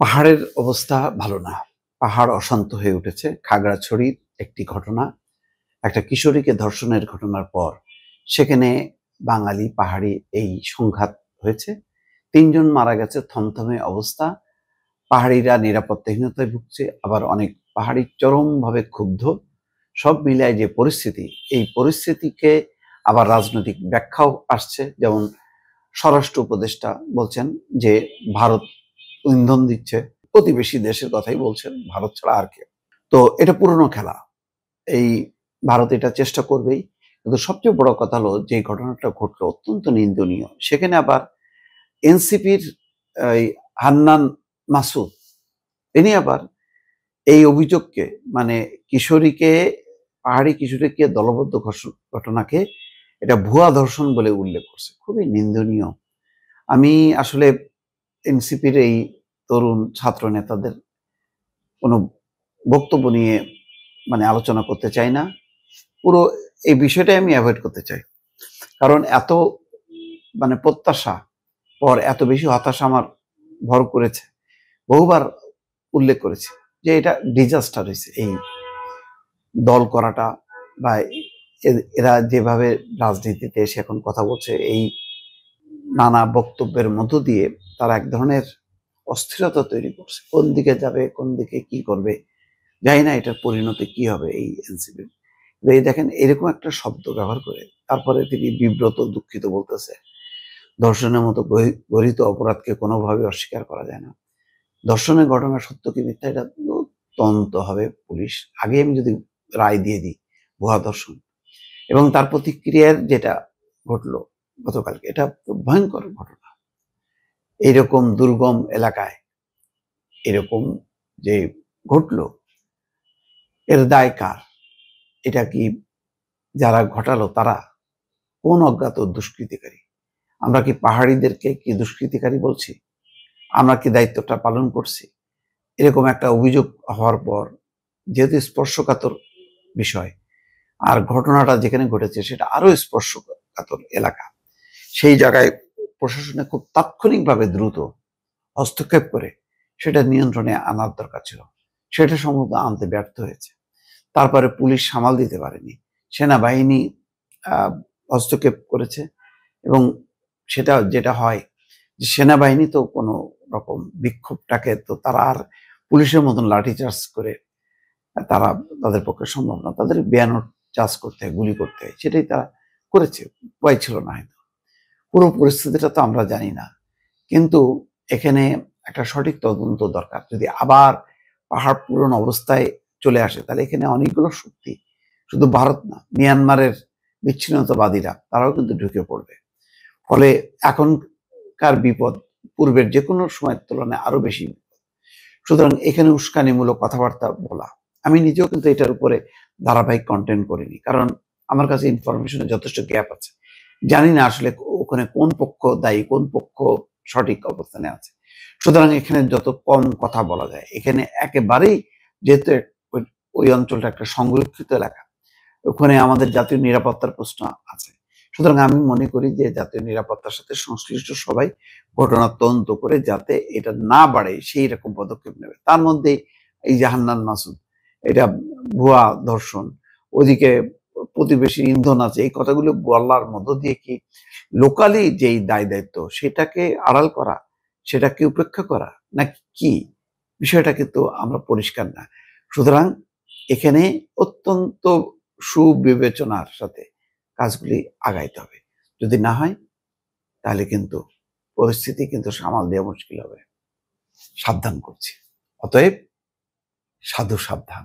পাহাড়ের অবস্থা ভালো না। পাহাড় অশান্ত হয়ে উঠেছে। খাগড়াছড়ির একটি ঘটনা, একটা কিশোরীকে ধর্ষণের ঘটনার পর সেখানে বাঙালি পাহাড়ি এই সংঘাত হয়েছে। ৩ জন মারা গেছে, থমথমে অবস্থা। পাহাড়িরা নিরাপত্তাহীনতায় ভুগছে, আবার অনেক পাহাড়ি চরমভাবে ক্ষুব্ধ। সব মিলায় যে পরিস্থিতি, এই পরিস্থিতিকে আবার রাজনৈতিক ব্যাখ্যাও আসছে। যেমন স্বরাষ্ট্র উপদেষ্টা বলছেন যে ভারত ইন্ধন দিচ্ছে, প্রতিবেশী দেশের কথাই বলছেন, ভারত ছাড়া আর কে। তো এটা পুরনো খেলা, এই ভারত এটা চেষ্টা করবেই। কিন্তু সবচেয়ে বড় কথা হলো যে ঘটনাটা ঘটলো অত্যন্ত নিন্দনীয়। সেখানে আবার এনসিপির হান্নান মাসুদ, তিনি আবার এই অভিযোগকে, মানে কিশোরীকে, পাহাড়ি কিশোরীকে দলবদ্ধ ঘটনাকে এটা ভুয়া ধর্ষণ বলে উল্লেখ করছে। খুবই নিন্দনীয়। আমি আসলে এনসিপির এই তরুণ ছাত্র নেতাদের কোনো বক্তব্য নিয়ে আলোচনা করতে চাই না। পুরো এই বিষয়টাই আমি অ্যাভয়েড করতে চাই। কারণ এত প্রত্যাশা পর এত বেশি হতাশা আমার ভর করেছে। বহুবার উল্লেখ করেছি যে এটা ডিজাস্টার হয়েছে এই দল করাটা, বা এরা যেভাবে রাজনীতিতে এসে এখন কথা বলছে, এই নানা বক্তব্যের মধ্য দিয়ে তারা এক ধরনের অস্থিরতা তৈরি করছে। কোন দিকে যাবে, কোন দিকে কি করবে জানি না, এটার পরিণতি কি হবে এই এনসিপির। এই দেখেন, এরকম একটা শব্দ ব্যবহার করে তারপরে তিনি বিব্রত, দুঃখিত বলতেছে। ধর্ষণের মতো গরিত অপরাধকে কোনোভাবে অস্বীকার করা যায় না। ধর্ষণের ঘটনা সত্য কি মিথ্যা এটা তদন্ত হবে পুলিশ। আগে আমি যদি রায় দিয়ে দিই ভুয়া ধর্ষণ, এবং তার প্রতিক্রিয়ার যেটা ঘটলো গতকালকে, এটা ভয়ঙ্কর ঘটনা। এইরকম দুর্গম এলাকায় এরকম যে ঘটলো, এর দায় কার? এটা কি যারা ঘটালো তারা কোন অজ্ঞাত দুষ্কৃতিকারী? আমরা কি পাহাড়িদেরকে কি দুষ্কৃতিকারী বলছি? আমরা কি দায়িত্বটা পালন করছি? এরকম একটা অভিযোগ হওয়ার পর, যেহেতু স্পর্শকাতর বিষয়, আর ঘটনাটা যেখানে ঘটেছে সেটা আরো স্পর্শকাতর এলাকা, সেই জায়গায় প্রশাসনে খুব তাৎক্ষণিকভাবে দ্রুত হস্তক্ষেপ করে সেটা নিয়ন্ত্রণে আনার দরকার ছিল। সেটা সম্ভবত আনতে ব্যর্থ হয়েছে। তারপরে পুলিশ সামাল দিতে পারেনি, সেনাবাহিনী হস্তক্ষেপ করেছে। এবং সেটা যেটা হয় যে সেনাবাহিনী তো কোনো রকম বিক্ষোভটাকে তো তারা আর পুলিশের মতন লাঠিচার্জ করে তারা, তাদের পক্ষে সম্ভব না। তাদের ব্যানর চার্জ করতে হয়, গুলি করতে হয়, সেটাই তারা করেছে। উপায় ছিল না হয়তো। পুরো পরিস্থিতিটা তো আমরা জানি না, কিন্তু এখানে একটা সঠিক তদন্ত দরকার। যদি আবার পাহাড় পুরনো অবস্থায় চলে আসে, তাহলে এখানে অনেকগুলো শক্তি, শুধু ভারত না, মিয়ানমারের বিচ্ছিন্নতাবাদীরা তারাও কিন্তু ঢুকে পড়বে। ফলে এখনকার বিপদ পূর্বের যে কোনো সময়ের তুলনায় আরো বেশি। সুতরাং এখানে উস্কানিমূলক কথাবার্তা বলা, আমি নিজেও কিন্তু এটার উপরে ধারাবাহিক কন্টেন্ট করিনি, কারণ আমার কাছে ইনফরমেশনের যথেষ্ট গ্যাপ আছে। জানি না আসলে ওখানে কোন পক্ষ দায়ী, কোন পক্ষ সঠিক অবস্থানে আছে। সুতরাং এখানে যত কম কথা বলা যায়। এখানে একেবারেই, যেহেতু ওই অঞ্চলটা একটা সংরক্ষিত এলাকা, ওখানে আমাদের জাতীয় নিরাপত্তার প্রশ্ন আছে। সুতরাং আমি মনে করি যে জাতীয় নিরাপত্তার সাথে সংশ্লিষ্ট সবাই ঘটনার তদন্ত করে যাতে এটা না বাড়ে সেই রকম পদক্ষেপ নেবে। তার মধ্যে এই যে হান্নান মাসুদ, এটা ভুয়া ধর্ষণ, ওদিকে প্রতিবেশী ইন্ধন আছে, এই কথাগুলো বলার মধ্য দিয়ে কি লোকালি যেই দায় দায়িত্ব সেটাকে আড়াল করা, সেটাকে উপেক্ষা করা, নাকি কি? বিষয়টা কিন্তু আমরা পরিষ্কার না। সুতরাং এখানে অত্যন্ত সুবিবেচনার সাথে কাজগুলি আগাইতে হবে। যদি না হয় তাহলে কিন্তু পরিস্থিতি কিন্তু সামাল দেওয়া মুশকিল হবে। সাবধান করছি। অতএব সাধু সাবধান।